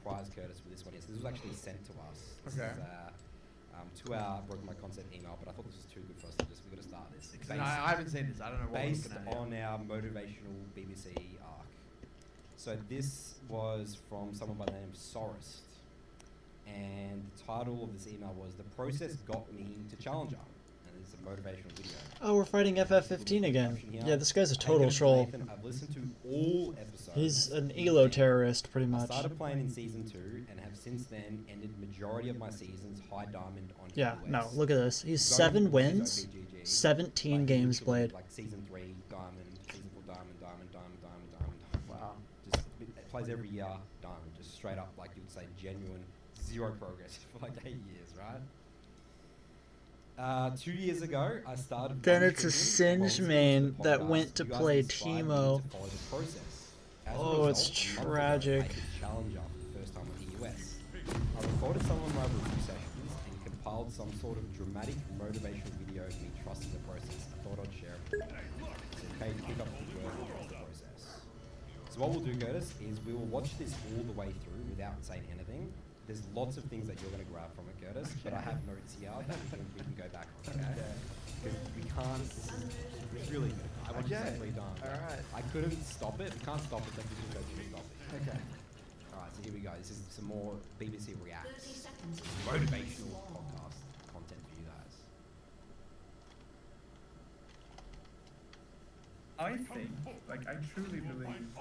surprise Curtis with this one. Yes, this was actually sent to us. This Okay. is, to our Broken My Concept email, but I thought this was too good for us to just, we're going to start this. I haven't seen this. I don't know what Based we're looking at on our motivational BBC arc. So this was from someone by the name of Sorest. And the title of this email was "The Process Got Me to Challenger." And it's a motivational video. Oh, we're fighting FF15 again. Yeah, this guy's a total troll. I've listened to all episodes. He's an elo terrorist, pretty I much. started playing in Season 2 and have since then ended majority of my seasons high diamond on Yeah, US. no, look at this. He's Going 7 into wins, OPGG, 17 games played. Like Season 3 diamond, Season 4 diamond, diamond. Wow. Just it plays every year diamond, just straight up, like you'd say, genuine, zero progress for like 8 years, right? 2 years ago, I started. Then it's a Singe main that went to play Teemo. Oh, it's tragic. Challenger for the first time in the US. I recorded some of my review sessions and compiled some sort of dramatic motivational video of me trusting the process. I thought I'd share it. It's okay to pick up the word and trust the process. So what we'll do, Curtis, is we will watch this all the way through without saying anything. There's lots of things that you're going to grab from it, Curtis, but I have notes here that we can go back on, okay? Because we can't, it's really good. I want to say done. Alright. I couldn't stop it. We can't stop it, then we can go to stop it. Okay. Alright, so here we go. This is some more BBC Reacts. Motivational podcast content for you guys. I think, like, I truly believe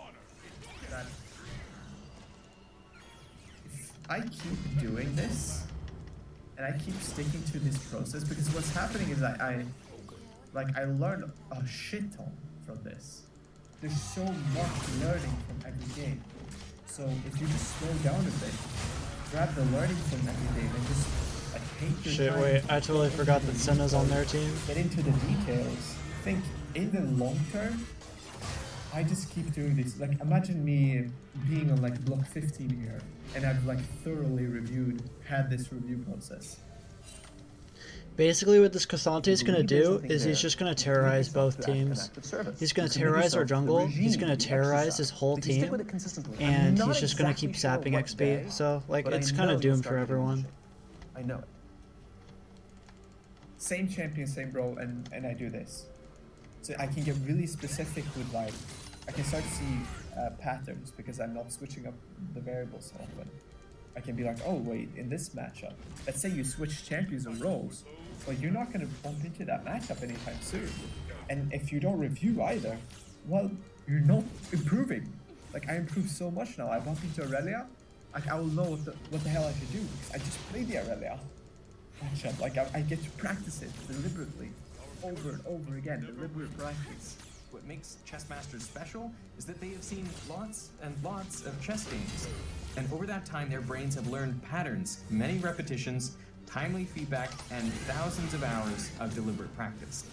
that if I keep doing this and I keep sticking to this process, because what's happening is I learned a shit ton from this. There's so much learning from every game. So if you just slow down a bit, grab the learning from every game and just like take your Shit, time wait, to I totally go forgot into that the Senna's on their details, team. Get into the details. Think in the long term, I just keep doing this. Like, imagine me being on like block 15 here, and I've like thoroughly had this review process. Basically, what this Cassante is going to do is he's just going to terrorize both teams. He's going to terrorize our jungle, he's going to terrorize his whole team, and he's just going to keep zapping XP. So, like, it's kind of doomed for everyone. I know it. Same champion, same role, and I do this. So I can get really specific with, like, I can start to see patterns because I'm not switching up the variables so often. I can be like, oh wait, in this matchup, let's say you switch champions or roles, well, you're not going to bump into that matchup anytime soon. And if you don't review either, well, you're not improving. Like, I improved so much now. I bump into Aurelia, like, I will know what the hell I should do because I just played the Aurelia matchup. Like, I get to practice it deliberately, over and over again, deliberate practice. What makes chess masters special is that they have seen lots and lots of chess games. And over that time, their brains have learned patterns, many repetitions, timely feedback, and thousands of hours of deliberate practice.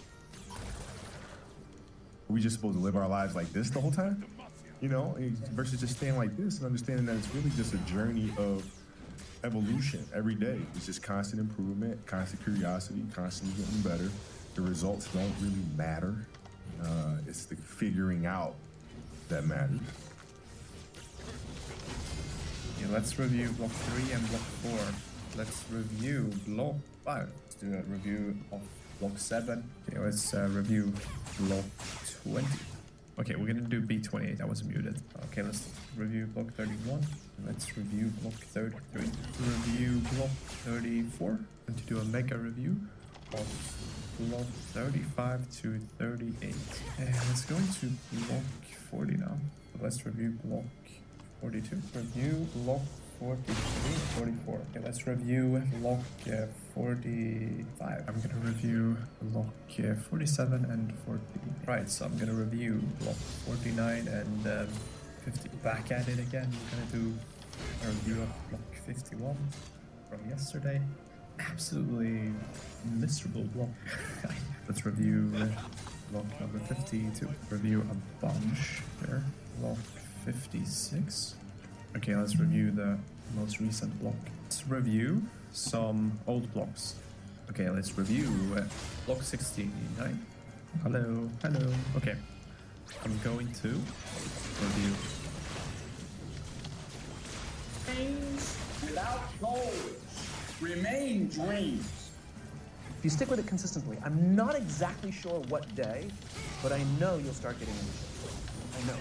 Are we just supposed to live our lives like this the whole time? You know, versus just staying like this and understanding that it's really just a journey of evolution every day. It's just constant improvement, constant curiosity, constantly getting better. The results don't really matter. It's the figuring out that matters. Okay, let's review block 3 and block 4. Let's review block 5. Let's do a review of block 7. Okay, let's review block 20. Okay, we're gonna do B28. I was muted. Okay, let's review block 31. Let's review block 33. Review block 34. And to do a mega review of block 35 to 38. And let's go into block 40 now. Let's review block 42. Review block 43, 44. Okay, let's review block 45. I'm gonna review block 47 and 40. Right, so I'm gonna review block 49 and 50. Back at it again. We're gonna do a review of block 51 from yesterday. Absolutely miserable block. Let's review block number 52. Review a bunch there. Block 56. Okay, let's review the most recent block. Let's review some old blocks. Okay, let's review block 69. Hello, hello. Okay, I'm going to review without goals remain dreams. If you stick with it consistently, I'm not exactly sure what day, but I know you'll start getting into it. I know.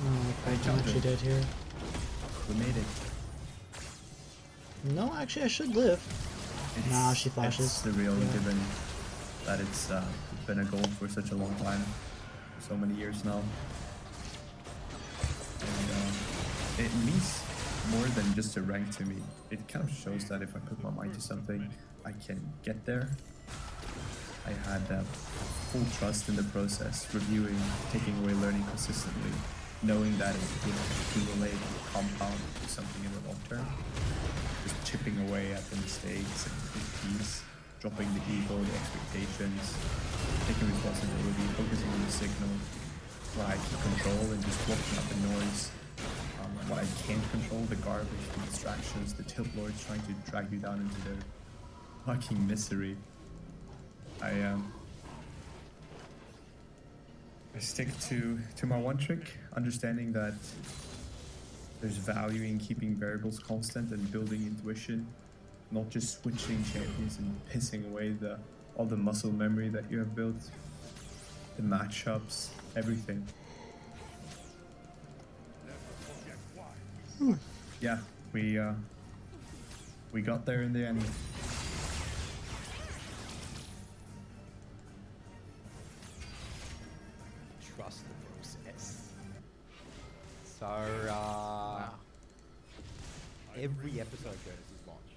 Oh, I'm actually dead here. We made it. No, actually, I should live. Nah, she flashes. It's surreal Yeah. given that it's been a goal for such a long time, so many years now. And it means more than just a rank to me. It kind of shows that if I put my mind to something, I can get there. I had full trust in the process, reviewing, taking away learning consistently, knowing that it would accumulate and compound to something in the long term. Just chipping away at the mistakes and the piece, dropping the ego, the expectations, taking responsibility, focusing on the signal, what I can control and just blocking out the noise. What I can't control, the garbage, the distractions, the tilt lords trying to drag you down into their fucking misery. I stick to my one trick, understanding that there's value in keeping variables constant and building intuition, not just switching champions and pissing away all the muscle memory that you have built, the matchups, everything. Yeah, we got there in the end. Trust the process. So, every episode Curtis is launched.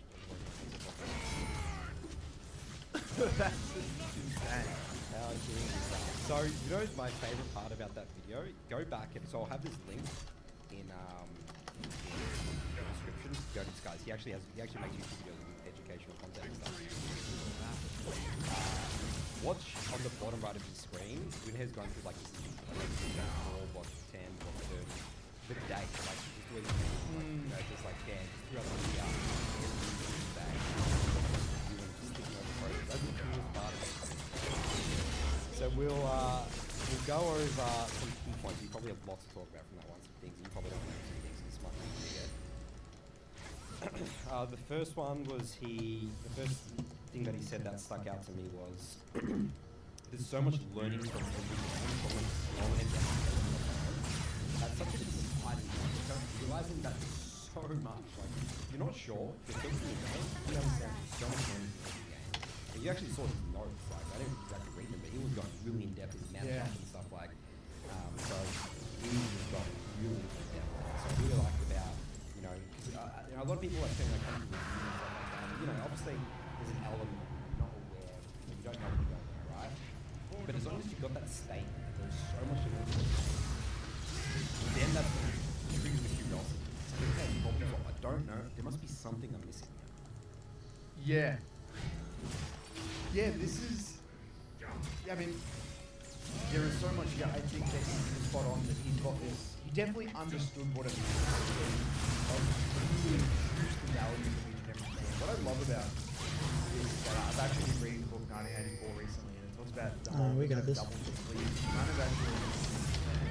That's insane. How genius is that? So, you know my favorite part about that video? Go back and so I'll have this link in the description. Go to this guys. He actually makes YouTube videos with educational content and stuff. Watch on the bottom right of your screen. Winhead's going through like this 4, block 10, block 30. The day, like just where you know, just like yeah, just throughout the year. That's the coolest part of it. So we'll go over some key points. You probably have lots to talk about from that one. Some things you probably don't know. Some things this might be forget. The first one was the first thing that he said that stuck out to me was there's so much learning from every game, from when small and that's such an exciting thing. Realizing that so much, like you're not sure, you're still in the game, you understand there's so much learning from every game. And you actually saw his notes, like I didn't exactly read them, but he was going really in depth with matchups and stuff like. So he was going really in depth. So I really liked about, you know, a lot of people like saying like come to reviews and stuff like that. And, you know, obviously there's an element of you're not aware, you don't know what you're going there, right? But as long as you've got that state, there's so much to learn. Then that triggers the curiosity. So okay, I don't know. There must be something I'm missing here. Yeah. Yeah, this is. I mean, there is so much here. I think that he's spot on that he's got this. He definitely understood what it means to really introduce the value of each and every game. What I love about is that I've actually been reading the book 1984 recently, and it talks about the whole we got this. double complete. Kind of actually,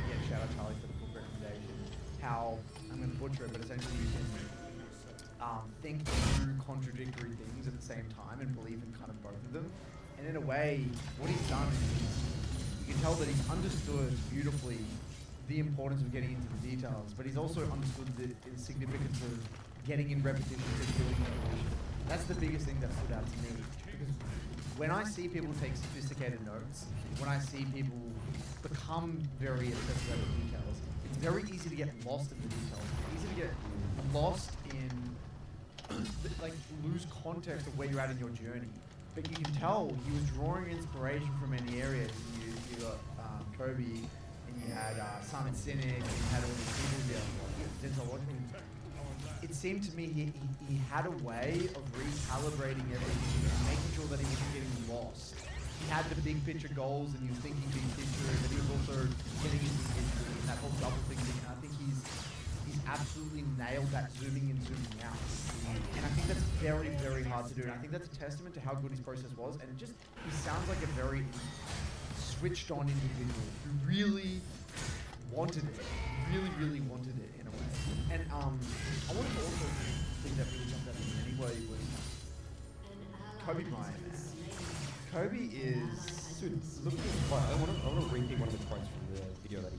again, shout out Charlie for the book recommendation. How I'm going to butcher it, but essentially you can think through contradictory things at the same time and believe in kind of both of them. And in a way, what he's done is you can tell that he's understood beautifully the importance of getting into the details, but he's also understood the significance of getting in repetition and building evolution. That's the biggest thing that stood out to me, because when I see people take sophisticated notes, when I see people become very obsessed about the details, it's very easy to get lost in the details. It's easy to get lost in like lose context of where you're at in your journey. But you can tell he was drawing inspiration from many areas. You got Kobe, and you had Simon Sinek, and you had all these people there. It seemed to me he had a way of recalibrating everything and making sure that he wasn't getting lost. He had the big picture goals, and he was thinking big picture, but he was also getting into history and that whole double thinking. And I think he's absolutely nailed that zooming in, zooming out. And I think that's very, very hard to do. And I think that's a testament to how good his process was. And he sounds like a very switched on individual who really wanted it, really, really wanted it in a way. And I wanted to also think that really jumped out at me anyway was Kobe Bryant, man. Kobe is... Dude, look at this quote. I want to repeat one of the quotes from the video that he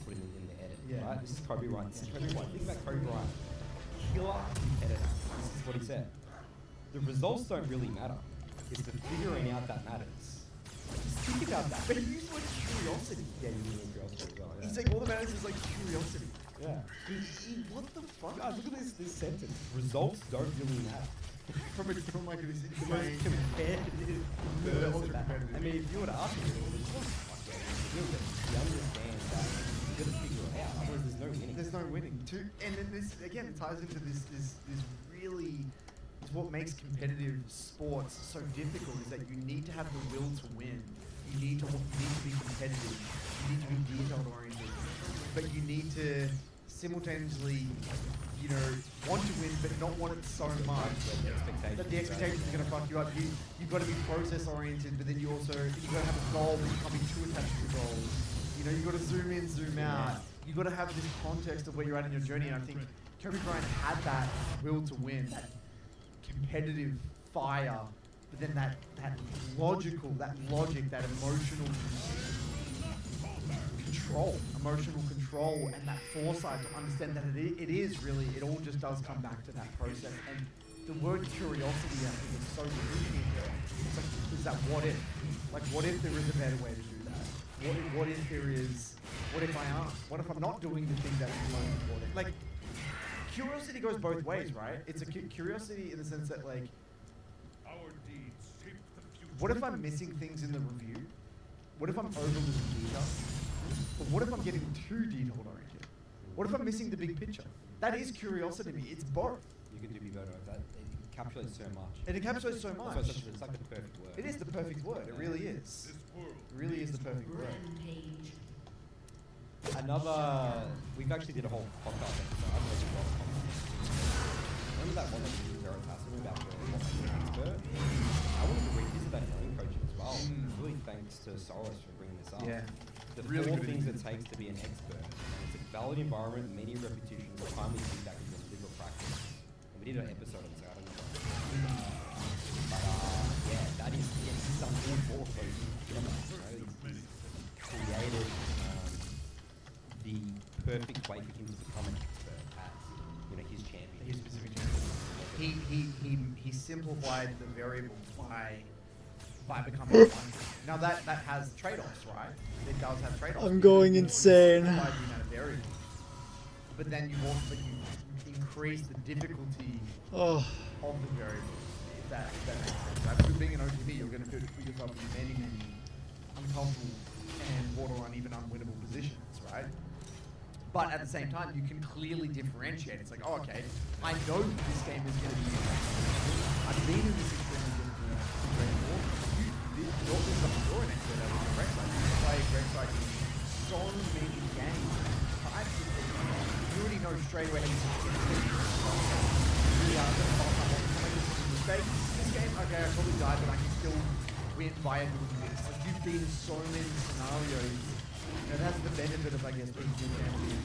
put in the edit. Yeah. Right? This is Kobe Bryant. This is Kobe Bryant. Think about Kobe Bryant. Killer competitor. This is what he said. The results don't really matter. It's the figuring out that matters. Just think about that. But he used the word curiosity. Yeah, you mean curiosity as well. Yeah. He's like, all that matters is like curiosity. Yeah. What the fuck? Guys, look at this sentence. Results don't really matter. From like this The most competitive person. I mean, if you were to ask me, you understand that you got to figure it out. Otherwise, there's no winning. There's no winning. And then this again, it ties into this really is what makes competitive sports so difficult. Is that you need to have the will to win. You need to be competitive. You need to be detail oriented, but you need to simultaneously, you know, want to win but not want it so much that the expectations are going to fuck you up. You've got to be process oriented, but then you also you've got to have a goal, but you can't be too attached to the goals. You know, you've got to zoom in, zoom out. You've got to have this context of where you're at in your journey. And I think Kobe Bryant had that will to win, that competitive fire, but then that logic, that emotional control, and that foresight to understand that it is really, it all just does come back to that process. And the word curiosity, I think, is so crucial here. It's like, is that what if? Like, what if there is a better way to do that? What if there is, what if I aren't? What if I'm not doing the thing that's most important? Like, curiosity goes both ways, right? It's a curiosity in the sense that, like, what if I'm missing things in the review? What if I'm overlooking detail? But what if I'm getting too detail oriented? What if I'm missing the big picture? That is curiosity to me. It's both. You can do better at that. It encapsulates so much. It encapsulates so much. It's like the perfect word. It is the perfect word. It really is. It really is the perfect word. We've actually did a whole podcast episode. I've watched a lot of podcasts. Remember that one that you were asking me about the expert? I wanted to revisit that in coaching as well. Really thanks to Soros for bringing this up. Yeah. The Really four good things input. it takes to be an expert. And it's a valid environment, many repetitions, timely feedback, and legal practice. And we did an episode on this. I don't know. But yeah, that is something for those he's created the perfect way for him to become an expert at, you know, his champion. His specific champion. He simplified the variable by becoming one. Now that has trade-offs, right? It does have trade-offs. I'm going You insane. simplify the amount of variables. But then you also increase the difficulty Oh, of the variables. If that makes sense, right? Because being an OTB, you're going to put yourself in many uncomfortable and borderline even unwinnable positions, right? But at the same time, you can clearly differentiate. It's like, oh, okay, I know this game is going to be I've been in this extremely difficult before. You're an expert at it, Rex. You play Rex like so many games, types of things. You already know straight away how you mistake. This game, okay, I probably died, but I can still win by doing this. Like, you've been in so many scenarios. And that's the benefit of, I guess, being good champion.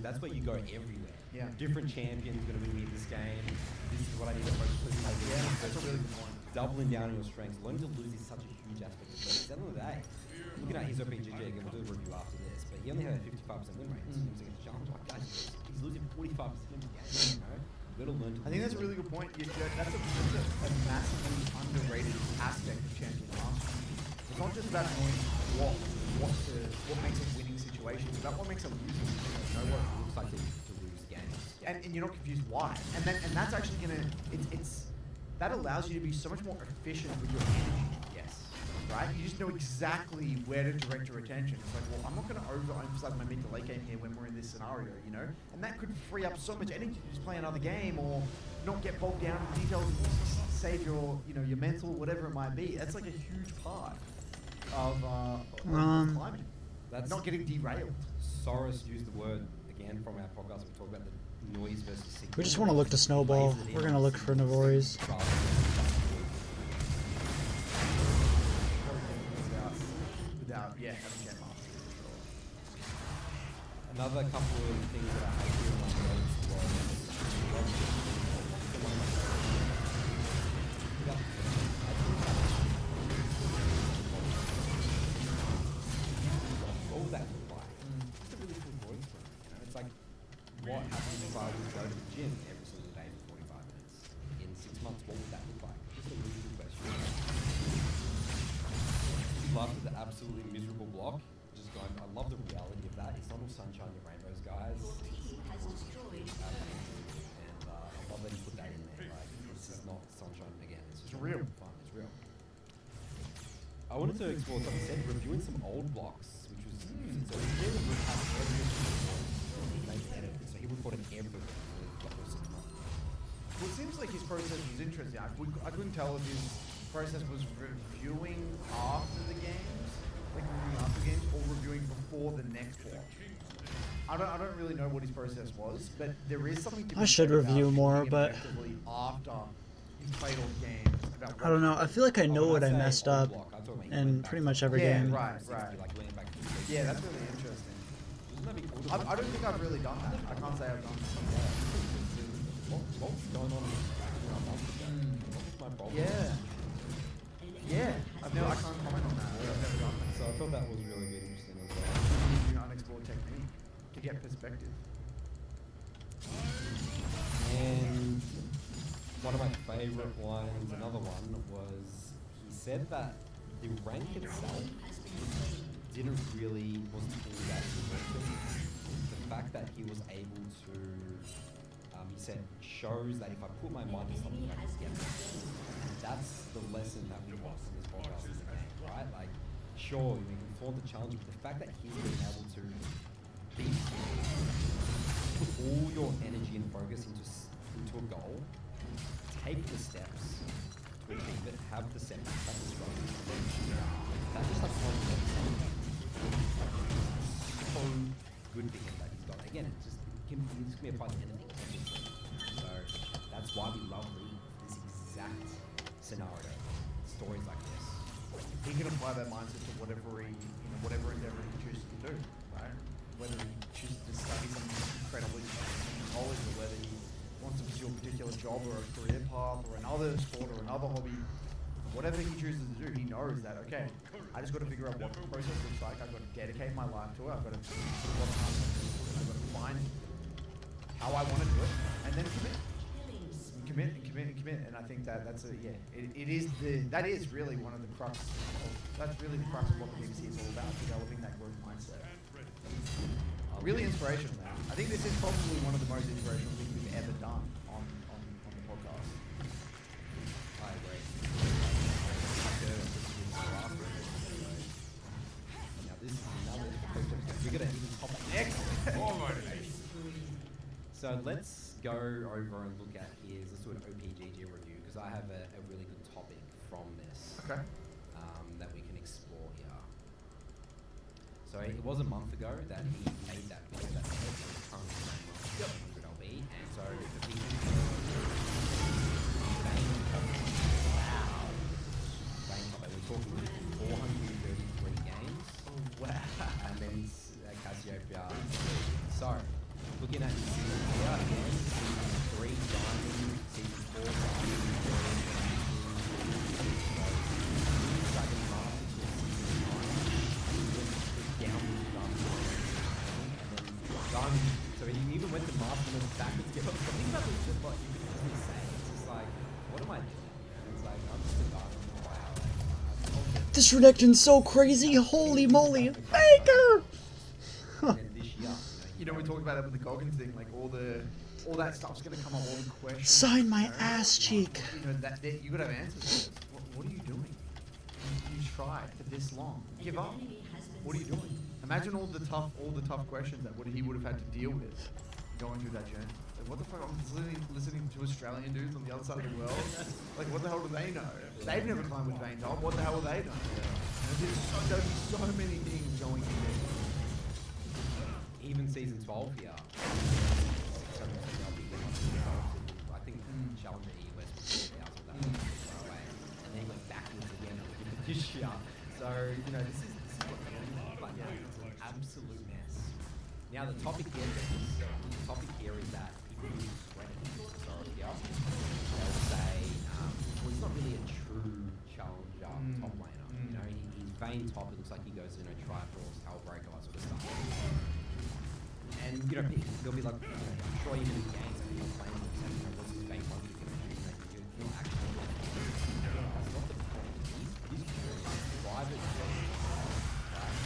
That's where you go everywhere. Yeah. Different champions going to win me this game. This is what I need to focus on. Yeah, that's a really good point. Doubling down on your strengths. Learning to lose is such a huge aspect of it. At the end of the day, looking at his OPGG, again, we'll do a review after this, but he only had a 55% win rate. So he was against John. Like, guys, he's losing 45% every game. You know? You've got to learn to I think that's a really good point. That's a massively underrated aspect of champion mastery. It's not just about knowing what makes a winning situation. It's about what makes a losing situation. know what it looks like to lose games. And you're not confused why. And that's actually gonna that allows you to be so much more efficient with your energy. Yes. Right? You just know exactly where to direct your attention. It's like, well, I'm not going to overemphasize my mid to late game here when we're in this scenario, you know? And that could free up so much energy to just play another game or not get bogged down in details and save your, you know, your mental, whatever it might be. That's like a huge part of climbing. That's Not getting derailed. Soros used the word, again from our podcast, we talk about the noise versus signal. We just want to look to snowball. We're going to look for Navoris. Without, yeah, having Gen Master. Another couple of things that I had here in my notes what would that look like? It's a really cool voice for it. You know, it's like, what happens if I would go to the gym every single day for 45 minutes? In 6 months, what would that look like? Just a really good question. Love the absolutely miserable block. Just going, I love the reality of that. It's not all sunshine and rainbows, guys. And I love that you put that in there. Like, this is not sunshine again. It's just real. Fun. It's real. I wanted to explore, like I said, reviewing some old blocks, which was interesting. So he did recap every so he recorded everything for the first 6 months. Well, it seems like his process was interesting. I couldn't tell if his process was reviewing after the games, like reviewing after games, or reviewing before the next block. I don't really know what his process was, but there is something to be I should said about review more, reviewing but effectively after he's played all the games. About I don't know. I feel like I know what I messed up in pretty much every game. Right. Yeah, that's really interesting. I don't think I've really done that. I can't say I've done that. What's going on? What's my problem? Yeah. Yeah. I can't comment on that. I've never done that. So I thought that was really good, interesting as well. Using unexplored technique to get perspective. And one of my favourite ones, another one, was he said that the rank itself wasn't really that important. The fact that he was able to, he said, shows that if I put my mind to something, I can get it. That's the lesson that we want from this podcast in the game, right? Like, sure, you can flaunt the challenge, but the fact that he's been able to put all your energy and focus into a goal, take the steps to achieve it, have the steps, have the struggle. That's just like one step. So good for him that he's got. Again, it's can be applied to anything. So that's why we love this exact scenario, stories like this. He can apply that mindset to whatever endeavor he chooses to do, right? Whether he chooses to study something incredibly in college, or whether he wants to pursue a particular job or a career path or another sport or another hobby, whatever he chooses to do, he knows that, okay, I just got to figure out what the process looks like. I've got to dedicate my life to it. I've got to put a lot of time into it. I've got to find how I want to do it, and then commit. And I think that that's that is really one of the crux of what the PXC is all about, developing that growth mindset. Really inspirational, man. I think this is probably one of the most inspirational things we've ever done on the podcast. I agree. Now this is another we're gonna even top it next. More motivation. So let's go over and look at let's do an OPGG review, because I have a really good topic from this. Okay. That we can explore here. So it was a month ago that he made that video that said currently 100 LB, and so he we're talking 433 games. Oh, wow. And then Cassiopeia. So looking at season here again, season 3 diamond, season 4 diamond, second master to season 9, down to diamond, and then diamond. So he even went to master and then back and skip up. So think about this, just like you can just say, it's just like, what am I doing? And it's like, I'm just a diamond. Wow. This Renekton's so crazy. Holy moly. Baker! And then this year, You know, we talked about it with the Goggins thing, like all that stuff's gonna come up, all the questions. Sign my you know, ass cheek. You know, that you gotta have answers to. What are you doing? You tried for this long. Give up. What are you doing? Imagine all the tough questions that he would have had to deal with going through that journey. Like, what the fuck? I'm listening to Australian dudes on the other side of the world. Like, what the hell do they know? They've never climbed with Vane Top. What the hell will they know? And there'll be so many things going in there. even season 12 here, I think Challenger EUS was 4,000 that far away, and then he went backwards again this year. So you know this is what but yeah, it's an absolute mess. Now the topic here is that people use Garen historically. They'll say, well, he's not really a true challenger top laner. You know, he's vein top. It looks like he goes, you know, Triforce, Hellbreaker, that sort of stuff. And you know, they'll be like, I'm sure even in games, when you're playing with saying, you know, what's his vein one? You're actually not. That's not the point. He's private jet, right?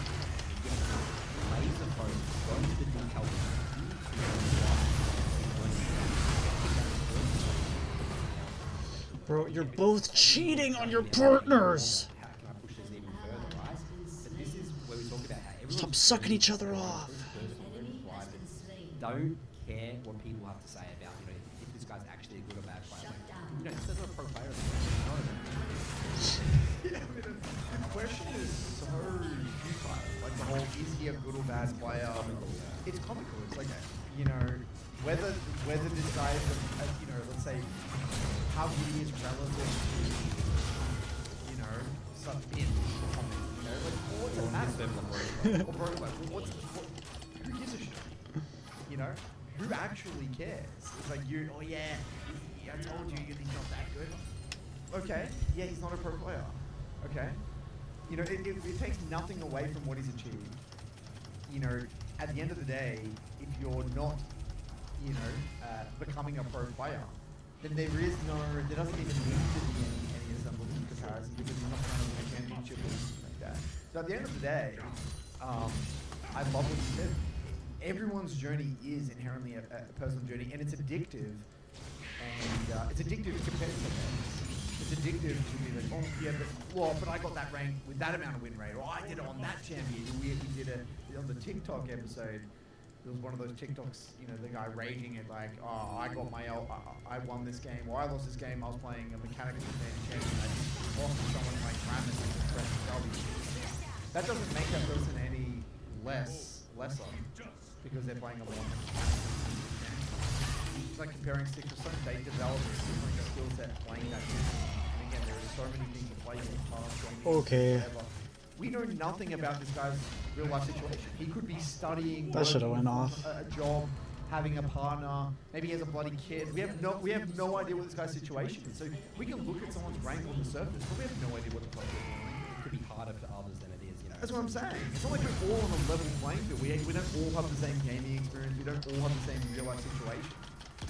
Laser focus, go to the details. Bro, you're both cheating on your partners. How can I push this even further, right? But this is where we talk about how everyone Stop sucking each other off. Don't care what people have to say about, you know, if this guy's actually a good or bad player. Like, you know, this is not a pro player. The question is so futile. Like the whole, is he a good or bad player? It's comical. It's like, you know, whether this guy is, you know, let's say, how good he is relative to, you know, some in the comic. You know, like, what's it matter? Or bro, like, who gives a shit? You know, who actually cares? It's like oh yeah, I told you he's not that good. Okay, yeah, he's not a pro player. Okay, you know, it takes nothing away from what he's achieved. You know, at the end of the day, if you're not, you know, becoming a pro player, then there doesn't even need to be any semblance of comparison because you're not trying to win a championship or something like that. So at the end of the day, I love what you said. Everyone's journey is inherently a personal journey, and it's addictive. And it's addictive to competitive games. It's addictive to be like, oh yeah, but I got that rank with that amount of win rate, or I did it on that champion. We did it on the TikTok episode. There was one of those TikToks, you know, the guy raging it like, oh, I got my I won this game, or I lost this game. I was playing a mechanical champion. I lost to someone like Ramus and pressed W. That doesn't make that person any lesser. Because they're playing a lot. It's like comparing six or seven. They develop a different skill set playing that game. And again, there are so many things to play in past. Okay. Whatever. We know nothing about this guy's real life situation. He could be studying, That should have went off. a job, having a partner. Maybe he has a bloody kid. We have no idea what this guy's situation is. So we can look at someone's rank on the surface, but we have no idea what the fuck they're doing. It could be harder for others than it is, you know. That's what I'm saying. It's not like we're all on a level playing field. We don't all have the same gaming experience. We don't all have the same real life situation.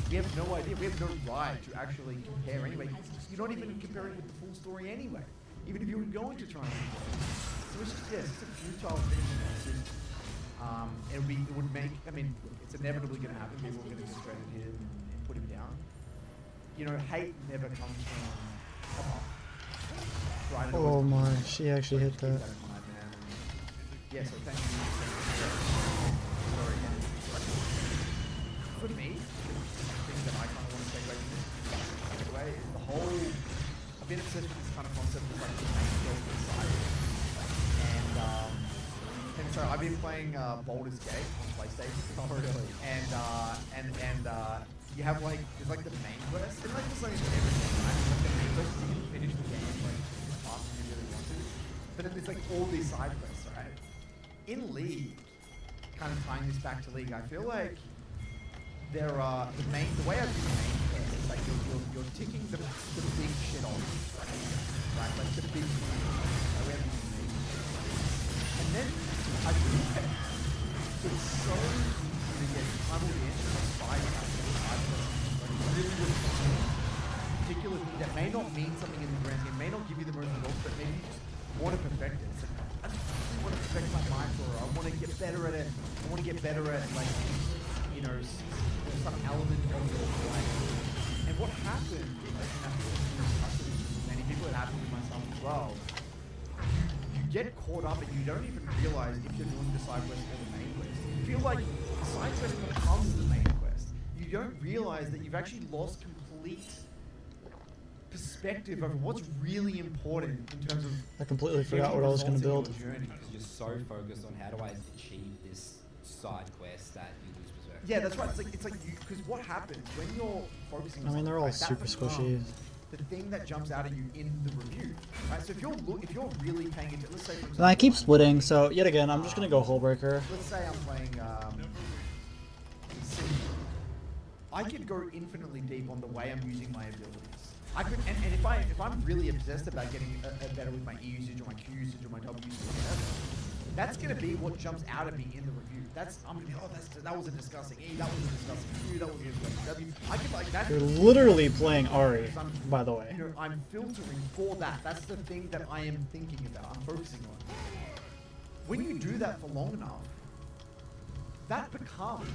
We have no idea. We have no right to actually compare anyway. You're not even comparing with the full story anyway. Even if you were going to try and compare. So it's just, it's a futile thing. It would make, I mean, it's inevitably going to happen. People are going to discredit him and put him down. You know, hate never comes from right. Oh my, she actually hit that. Yeah, so thank you. Sorry again. For me, the thing that I kind of want to take away from this anyway is the whole. I've been obsessed with this kind of concept of like the main character side. And so I've been playing Baldur's Gate on PlayStation. Oh really? And you have like there's like the main quest. And like there's like everything, right? Like the main quest, you can finish the game like as fast as you really want to. But then there's like all these side quests, right? In League, kind of tying this back to League, I feel like there are the way I view the main quest is like you're ticking the big shit off, right? Like the big and then I feel like it's so easy to get tunneled in and spied out really particular thing that may not mean something in the grand game, may not give you the most results, but maybe you just want to perfect it. It's like, I just want to perfect my mind for it. I want to get better at it. I want to get better at, like, you know, some element of your life. And what happened, many people, it happened with myself as well, you get caught up and you don't even realize if you're doing the side quest or the main quest. You feel like the side quest becomes the main quest. You don't realize that you've actually lost complete perspective of what's really important in terms of. I completely forgot what I was going to build. Because you're so focused on how do I achieve this side quest that you lose perspective. Yeah, that's right. It's like because what happens when you're focusing. I mean, they're all right, that super squishy. becomes the thing that jumps out at you in the review, right? So if you're really paying attention, let's say for example, And I keep splitting, so yet again, I'm just gonna go Hullbreaker. let's say I'm playing Sim. I could go infinitely deep on the way I'm using my abilities. I could, and if I'm really obsessed about getting better with my E usage or my Q usage or my W usage or whatever, that's gonna be what jumps out at me in the review. I'm gonna be, oh, that was a disgusting E, that was a disgusting Q, that was a disgusting W. I could like that. You're literally playing Ahri, by the way. You know, I'm filtering for that. That's the thing that I am thinking about. I'm focusing on. When you do that for long enough, that becomes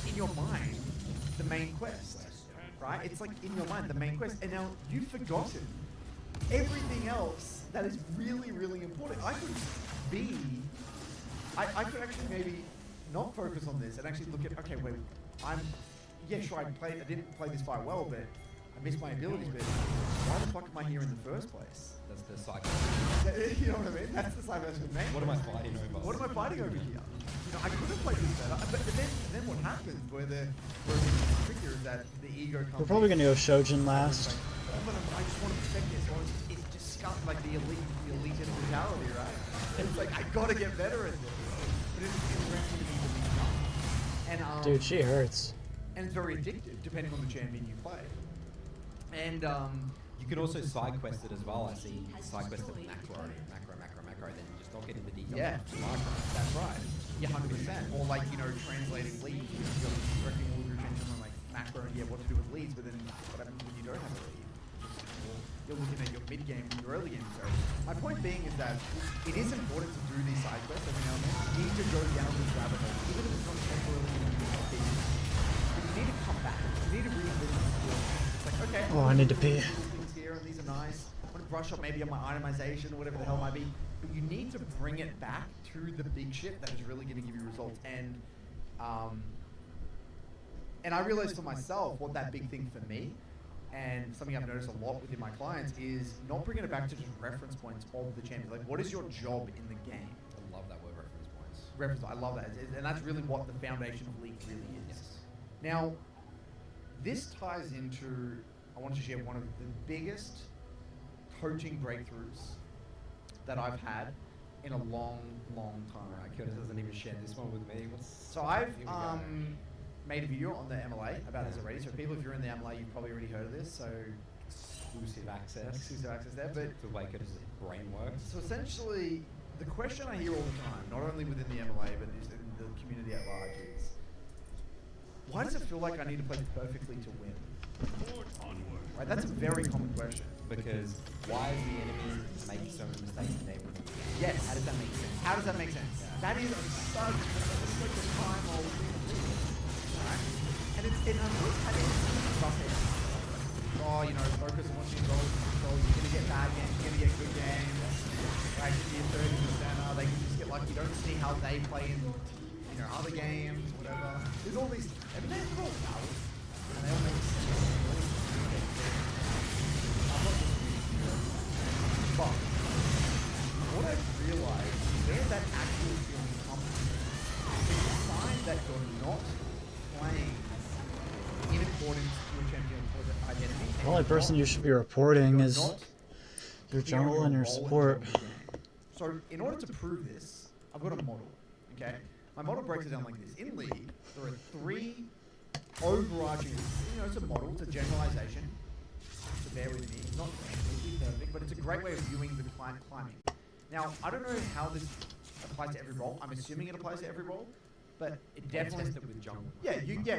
in your mind the main quest, right? It's like in your mind the main quest, and now you've forgotten everything else that is really, really important. I could actually maybe not focus on this and actually look at, okay, wait, yeah, sure, I didn't play this fight well, but I missed my abilities, but why the fuck am I here in the first place? That's the cycle. You know what I mean? That's the side versus main. What am I fighting over? What am I fighting over here? You know, I could have played this better, but then what happens where it gets trickier is that the ego comes. We're probably in. gonna go Shojin last. Oh, but I just want to protect this, or it's just like the elite mentality, right? It's like I gotta get better at this, but it's wrestling to be the least tough. And Dude, she hurts. and it's very addictive depending on the champion you play. And You could also side quest it as well. I see side quest it macro, then you just don't get into details. yeah, of macro. that's right. Yeah, 100%. Or like, you know, translating leads. You're directing all your attention on like macro and what to do with leads, but then what happens when you don't have a lead? You're looking at your mid game and your early game. So my point being is that it is important to do these side quests every now and then. You need to go down this rabbit hole, even if it's not temporarily going to be a big. But you need to come back. You need to revisit the skill. It's like, okay, Oh, I need to pee. things here and these are nice. I want to brush up maybe on my itemization or whatever the hell it might be. But you need to bring it back to the big shit that is really going to give you results. And I realized for myself what that big thing for me, and something I've noticed a lot within my clients, is not bringing it back to just reference points of the champion. Like, what is your job in the game? I love that word, reference points. Reference, I love that. And that's really what the foundation of League really is. Yes. Now, this ties into, I want to share one of the biggest coaching breakthroughs that I've had in a long, long time. Alright, Curtis hasn't even shared this one with me. So I've Here we go. made a video on the MLA about this already. So people, if you're in the MLA, you've probably already heard of this. So Exclusive access. exclusive access there. But The way Curtis' brain works. so essentially, the question I hear all the time, not only within the MLA, but is in the community at large, is why does it feel like I need to play perfectly to win? Right, that's a very common question. Because why is the enemy making so many mistakes in neighborhood? Yes. How does that make sense? How does that make sense? That is such like the time of right? And I've always had it stuff here. Oh, you know, focus on what you control. You're gonna get bad games, you're gonna get good games. Right, you get 30%, they can just get lucky. You don't see how they play in, you know, other games, whatever. There's all these, and they're all valid, and they all make sense. I'm not just but what I've realized is where that actual feeling comes from is a sign that you're not playing in accordance to your champion identity. The only person you should be reporting You're is not your clear on jungle and your role support. in the game. So in order to prove this, I've got a model, okay? My model breaks it down like this. In League, there are 3 overarching, you know, it's a model, it's a generalization. So bear with me, it's not completely perfect, but it's a great way of viewing the climbing. Now, I don't know how this applies to every role. I'm assuming it applies to every role, but it definitely Test it with jungle. yeah,